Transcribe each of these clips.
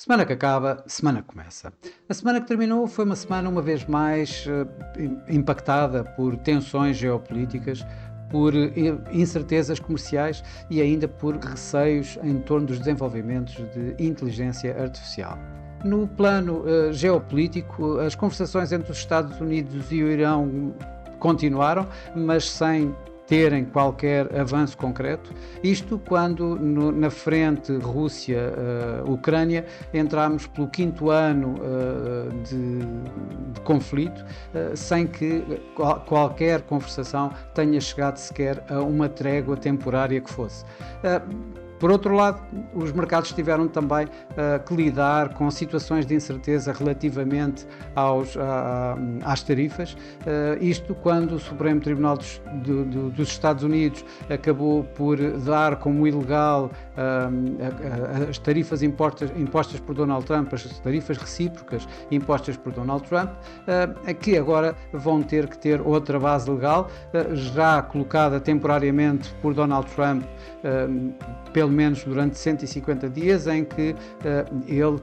Semana que acaba, semana que começa. A semana que terminou foi uma semana, uma vez mais, impactada por tensões geopolíticas, por incertezas comerciais e ainda por receios em torno dos desenvolvimentos de inteligência artificial. No plano geopolítico, as conversações entre os Estados Unidos e o Irão continuaram, mas sem terem qualquer avanço concreto. Isto quando na frente Rússia-Ucrânia entramos pelo quinto ano de conflito, sem que qualquer conversação tenha chegado sequer a uma trégua temporária que fosse. Por outro lado, os mercados tiveram também que lidar com situações de incerteza relativamente às tarifas, isto quando o Supremo Tribunal dos Estados Unidos acabou por dar como ilegal as tarifas impostas por Donald Trump, as tarifas recíprocas impostas por Donald Trump, que agora vão ter que ter outra base legal, já colocada temporariamente por Donald Trump, pelo menos durante 150 dias, em que ele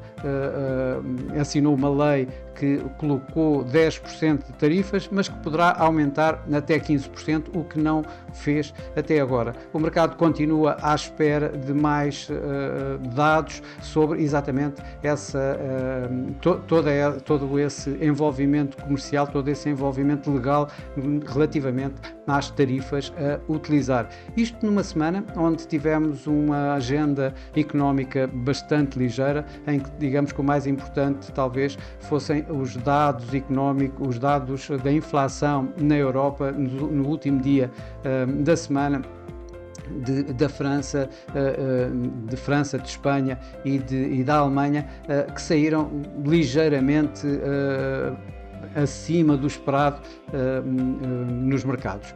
assinou uma lei que colocou 10% de tarifas, mas que poderá aumentar até 15%, o que não fez até agora. O mercado continua à espera de mais dados sobre exatamente todo esse envolvimento comercial, todo esse envolvimento legal relativamente às tarifas a utilizar. Isto numa semana onde tivemos uma agenda económica bastante ligeira, em que, digamos que o mais importante talvez fossem os dados económicos, os dados da inflação na Europa no último dia da semana, de França, de Espanha e da Alemanha, que saíram ligeiramente acima do esperado nos mercados.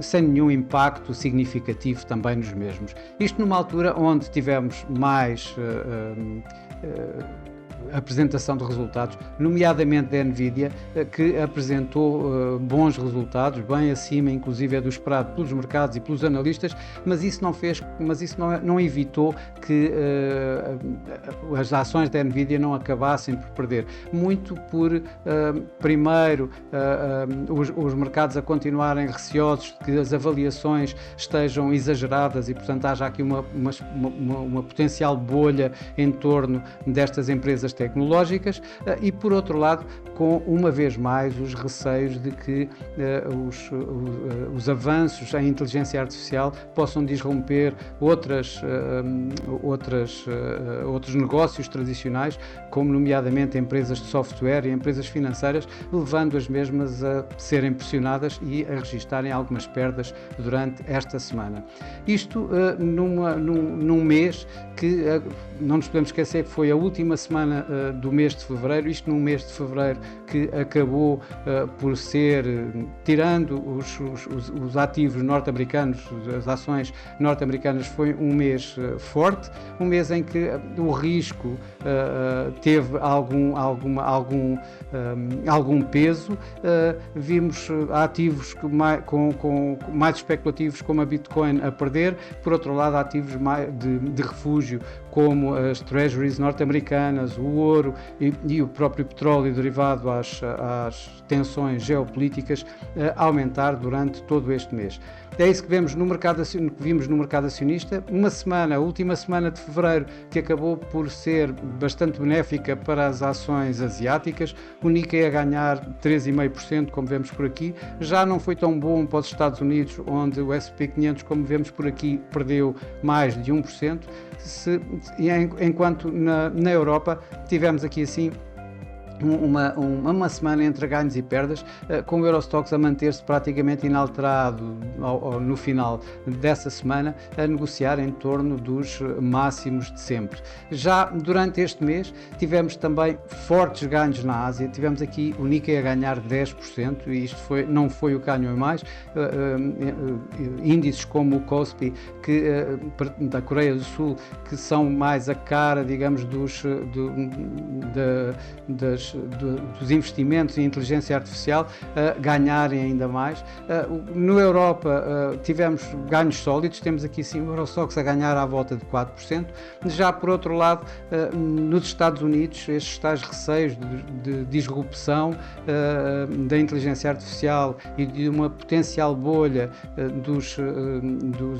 Sem nenhum impacto significativo também nos mesmos. Isto numa altura onde tivemos mais apresentação de resultados, nomeadamente da Nvidia, que apresentou bons resultados, bem acima inclusive do esperado pelos mercados e pelos analistas, mas isso não evitou que as ações da Nvidia não acabassem por perder, muito por primeiro os mercados a continuarem receosos de que as avaliações estejam exageradas e portanto haja aqui uma potencial bolha em torno destas empresas tecnológicas, e por outro lado, com uma vez mais os receios de que os avanços em inteligência artificial possam disromper outros negócios tradicionais, como nomeadamente empresas de software e empresas financeiras, levando as mesmas a serem pressionadas e a registarem algumas perdas durante esta semana. Isto num mês que não nos podemos esquecer que foi a última semana do mês de fevereiro, isto num mês de fevereiro que acabou por ser, tirando os ativos norte-americanos, as ações norte-americanas, foi um mês forte, um mês em que o risco teve algum peso. Vimos ativos mais especulativos como a Bitcoin a perder, por outro lado ativos de refúgio como as treasuries norte-americanas, o ouro e o próprio petróleo derivado às tensões geopolíticas a aumentar durante todo este mês. É isso que vimos no mercado acionista. A última semana de fevereiro, que acabou por ser bastante benéfica para as ações asiáticas, o Nikkei a ganhar 3,5%, como vemos por aqui. Já não foi tão bom para os Estados Unidos, onde o S&P 500, como vemos por aqui, perdeu mais de 1%, enquanto na Europa tivemos aqui assim uma semana entre ganhos e perdas, com o Eurostoxx a manter-se praticamente inalterado no final dessa semana, a negociar em torno dos máximos de sempre. Já durante este mês tivemos também fortes ganhos na Ásia, tivemos aqui o Nikkei a ganhar 10%, e isto não foi o que ganhou mais. Índices como o Kospi, da Coreia do Sul, que são mais a cara, digamos, das dos investimentos em inteligência artificial ganharem ainda mais. Na Europa tivemos ganhos sólidos, temos aqui sim o Eurostoxx a ganhar à volta de 4%. Já por outro lado, nos Estados Unidos, estes tais receios de disrupção da inteligência artificial e de uma potencial bolha dos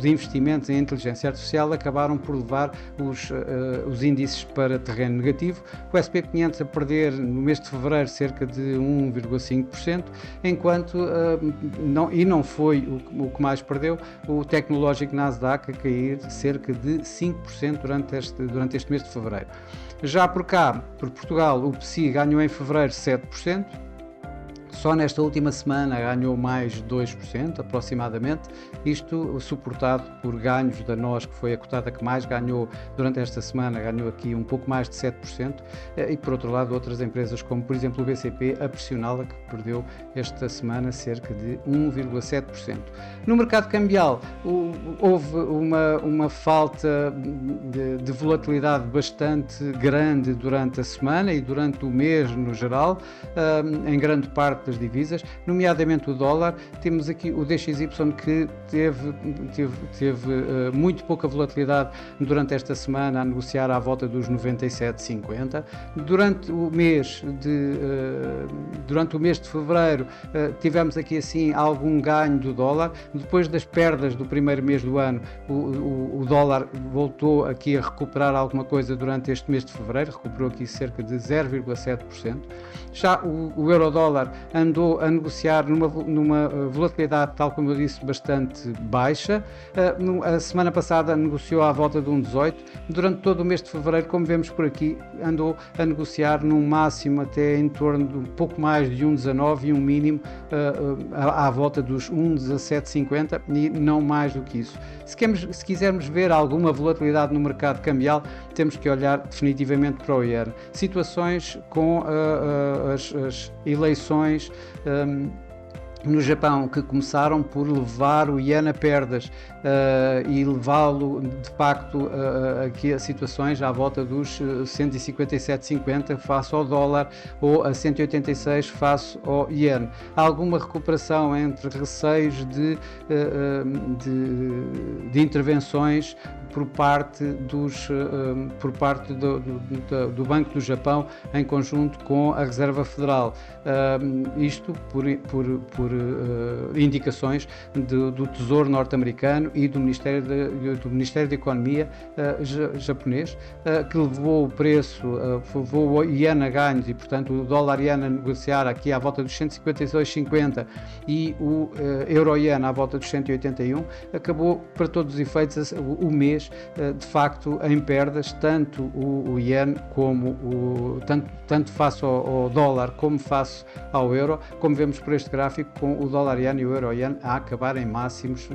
investimentos em inteligência artificial acabaram por levar os índices para terreno negativo, o SP500 a perder no mês de fevereiro cerca de 1,5%, enquanto não foi o que mais perdeu, o tecnológico Nasdaq a cair cerca de 5% durante este mês de fevereiro. Já por cá, por Portugal, o PSI ganhou em fevereiro 7%, só nesta última semana ganhou mais 2% aproximadamente, isto suportado por ganhos da NOS, que foi a cotada que mais ganhou durante esta semana, ganhou aqui um pouco mais de 7%, e por outro lado outras empresas como por exemplo o BCP a pressioná-la, que perdeu esta semana cerca de 1,7%. No mercado cambial houve uma falta de volatilidade bastante grande durante a semana e durante o mês no geral, em grande parte das divisas, nomeadamente o dólar. Temos aqui o DXY que teve muito pouca volatilidade durante esta semana, a negociar à volta dos 97,50. Durante o mês de fevereiro tivemos aqui assim algum ganho do dólar. Depois das perdas do primeiro mês do ano, o dólar voltou aqui a recuperar alguma coisa durante este mês de fevereiro, recuperou aqui cerca de 0,7%. Já o euro-dólar andou a negociar numa volatilidade, tal como eu disse, bastante baixa. A semana passada negociou à volta de 1,18. Durante todo o mês de fevereiro, como vemos por aqui, andou a negociar num máximo até em torno de um pouco mais de 1,19 e um mínimo à volta dos 1,1750 e não mais do que isso. Se quisermos ver alguma volatilidade no mercado cambial, temos que olhar definitivamente para o iene. Situações com as eleições no Japão, que começaram por levar o iene a perdas e levá-lo de facto aqui a situações à volta dos 157,50 face ao dólar ou a 186 face ao iene. Há alguma recuperação entre receios de intervenções por parte do Banco do Japão em conjunto com a Reserva Federal. Isto por indicações do Tesouro norte-americano e do Ministério da Economia japonês, que levou o preço, levou o iene a ganhos e, portanto, o dólar-iene a negociar aqui à volta dos 152,50 e o euro-iene à volta dos 181, acabou, para todos os efeitos, o mês, de facto, em perdas, tanto o iene como tanto face ao dólar como face ao euro, como vemos por este gráfico, com o dólar-iene e o euro-iene a acabar em máximos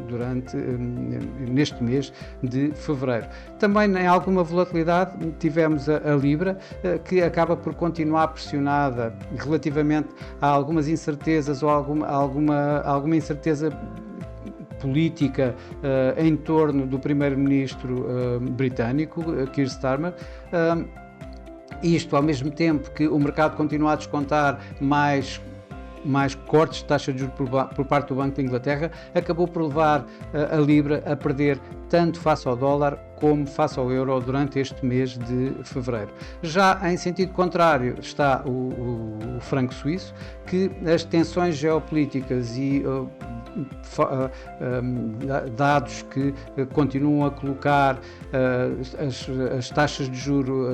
neste mês de fevereiro. Também em alguma volatilidade tivemos a Libra, que acaba por continuar pressionada relativamente a algumas incertezas ou alguma incerteza política em torno do primeiro-ministro britânico, Keir Starmer. Isto ao mesmo tempo que o mercado continua a descontar mais cortes de taxa de juros por parte do Banco de Inglaterra, acabou por levar a Libra a perder tanto face ao dólar como face ao euro durante este mês de fevereiro. Já em sentido contrário está o franco suíço, que as tensões geopolíticas e dados que continuam a colocar as taxas de juro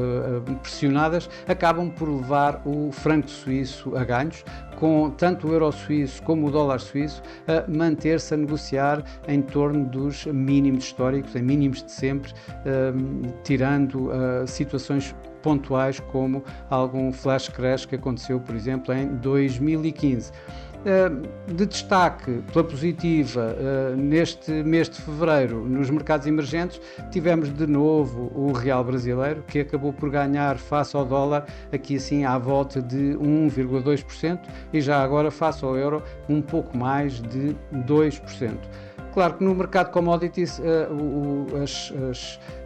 pressionadas, acabam por levar o franco suíço a ganhos, com tanto o euro suíço como o dólar suíço a manter-se a negociar em torno dos mínimos históricos, em mínimos de sempre, tirando situações pontuais como algum flash crash que aconteceu, por exemplo, em 2015. De destaque pela positiva, neste mês de fevereiro, nos mercados emergentes, tivemos de novo o real brasileiro, que acabou por ganhar face ao dólar, aqui assim à volta de 1,2%, e já agora face ao euro um pouco mais de 2%. Claro que no mercado de commodities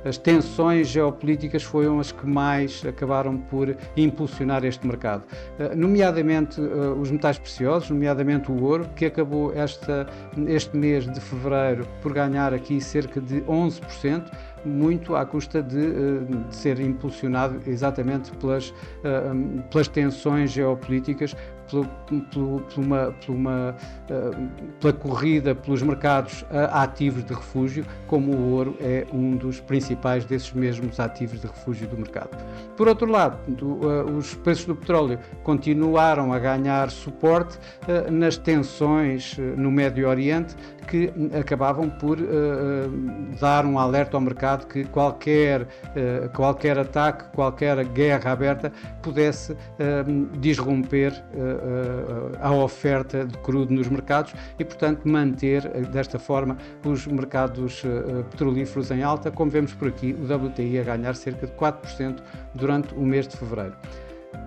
as tensões geopolíticas foram as que mais acabaram por impulsionar este mercado, nomeadamente os metais preciosos, nomeadamente o ouro, que acabou este mês de fevereiro por ganhar aqui cerca de 11%, muito à custa de ser impulsionado exatamente pelas tensões geopolíticas, pela corrida pelos mercados ativos de refúgio, como o ouro é um dos principais desses mesmos ativos de refúgio do mercado. Por outro lado, os preços do petróleo continuaram a ganhar suporte nas tensões no Médio Oriente, que acabavam por dar um alerta ao mercado que qualquer ataque, qualquer guerra aberta pudesse disromper a oferta de crudo nos mercados e, portanto, manter desta forma os mercados petrolíferos em alta, como vemos por aqui, o WTI a ganhar cerca de 4% durante o mês de fevereiro.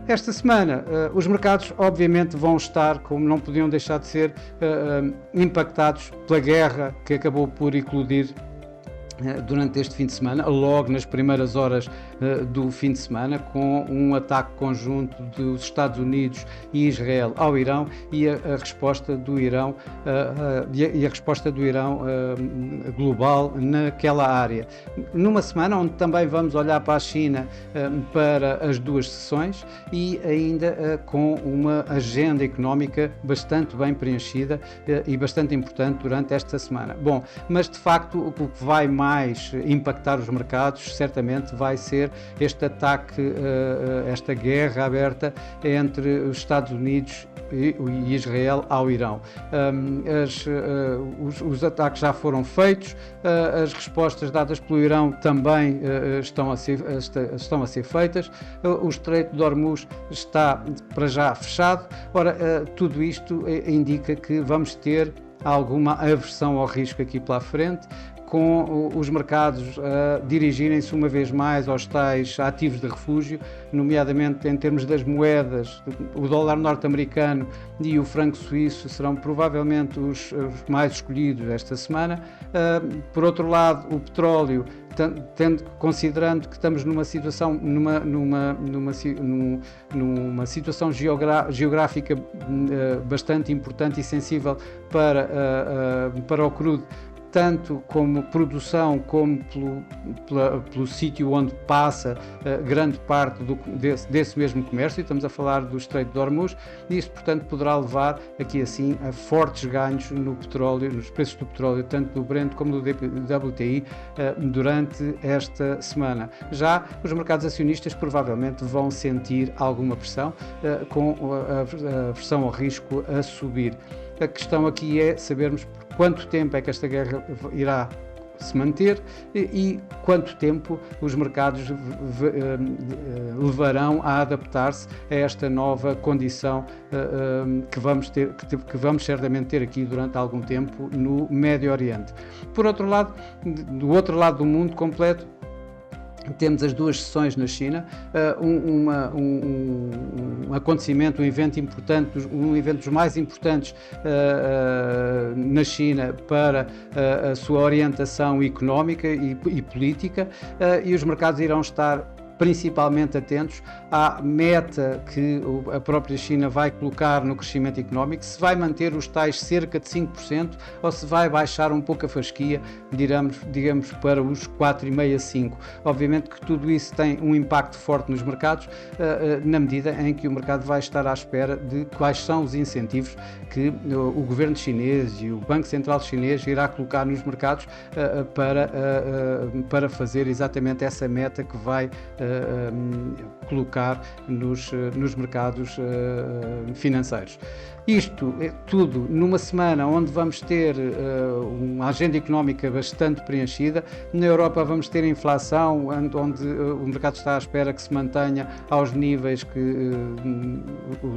Esta semana, os mercados obviamente vão estar, como não podiam deixar de ser, impactados pela guerra que acabou por eclodir durante este fim de semana, logo nas primeiras horas do fim de semana, com um ataque conjunto dos Estados Unidos e Israel ao Irão e a resposta do Irão global naquela área. Numa semana onde também vamos olhar para a China para as duas sessões e ainda com uma agenda económica bastante bem preenchida e bastante importante durante esta semana. Bom, mas de facto o que vai mais impactar os mercados certamente vai ser este ataque, esta guerra aberta entre os Estados Unidos e Israel ao Irão. Os ataques já foram feitos, as respostas dadas pelo Irão também estão a ser feitas, o Estreito de Hormuz está para já fechado. Ora, tudo isto indica que vamos ter alguma aversão ao risco aqui pela frente, com os mercados dirigirem-se uma vez mais aos tais ativos de refúgio, nomeadamente em termos das moedas. O dólar norte-americano e o franco suíço serão provavelmente os mais escolhidos esta semana. Por outro lado, o petróleo, considerando que estamos numa situação geográfica bastante importante e sensível para o crudo, tanto como produção como pelo sítio onde passa grande parte desse mesmo comércio, e estamos a falar do Estreito de Hormuz, e isso, portanto, poderá levar aqui assim a fortes ganhos no petróleo, nos preços do petróleo, tanto do Brent como do WTI, durante esta semana. Já os mercados acionistas provavelmente vão sentir alguma pressão, com a aversão ao risco a subir. A questão aqui é sabermos por quanto tempo é que esta guerra irá se manter e quanto tempo os mercados levarão a adaptar-se a esta nova condição que vamos certamente ter aqui durante algum tempo no Médio Oriente. Por outro lado, do outro lado do mundo completo, temos as duas sessões na China, um acontecimento, um evento importante, um evento dos mais importantes na China para a sua orientação económica e política, e os mercados irão estar principalmente atentos à meta que a própria China vai colocar no crescimento económico, se vai manter os tais cerca de 5% ou se vai baixar um pouco a fasquia, digamos para os 4,5% a 5%. Obviamente que tudo isso tem um impacto forte nos mercados, na medida em que o mercado vai estar à espera de quais são os incentivos que o governo chinês e o Banco Central chinês irá colocar nos mercados para fazer exatamente essa meta que vai colocar nos mercados financeiros. Isto é tudo numa semana onde vamos ter uma agenda económica bastante preenchida. Na Europa vamos ter inflação, onde o mercado está à espera que se mantenha aos níveis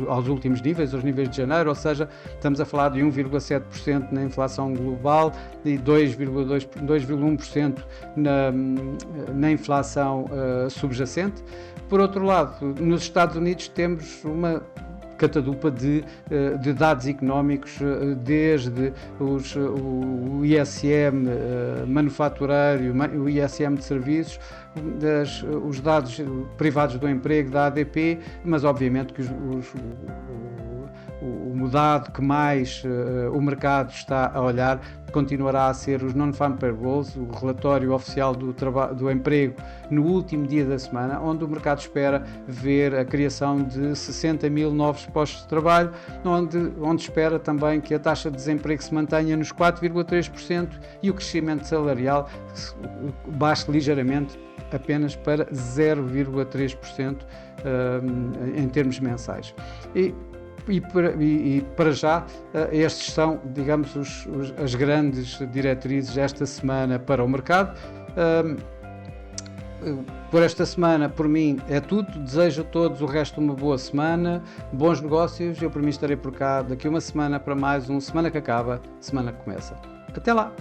aos últimos níveis, aos níveis de janeiro, ou seja, estamos a falar de 1,7% na inflação global e 2,1% na inflação subjacente. Por outro lado, nos Estados Unidos temos catadupa de dados económicos, desde o ISM manufaturário, o ISM de serviços, os dados privados do emprego da ADP, mas obviamente que o dado que mais o mercado está a olhar continuará a ser os Non-Farm Payrolls, o relatório oficial do emprego no último dia da semana, onde o mercado espera ver a criação de 60 mil novos postos de trabalho, onde espera também que a taxa de desemprego se mantenha nos 4,3% e o crescimento salarial baixe ligeiramente apenas para 0,3% em termos mensais. E para já, estes são, digamos, as grandes diretrizes esta semana para o mercado. Por esta semana, por mim, é tudo. Desejo a todos o resto de uma boa semana, bons negócios. Eu, por mim, estarei por cá daqui uma semana para mais um Semana que Acaba, Semana que Começa. Até lá!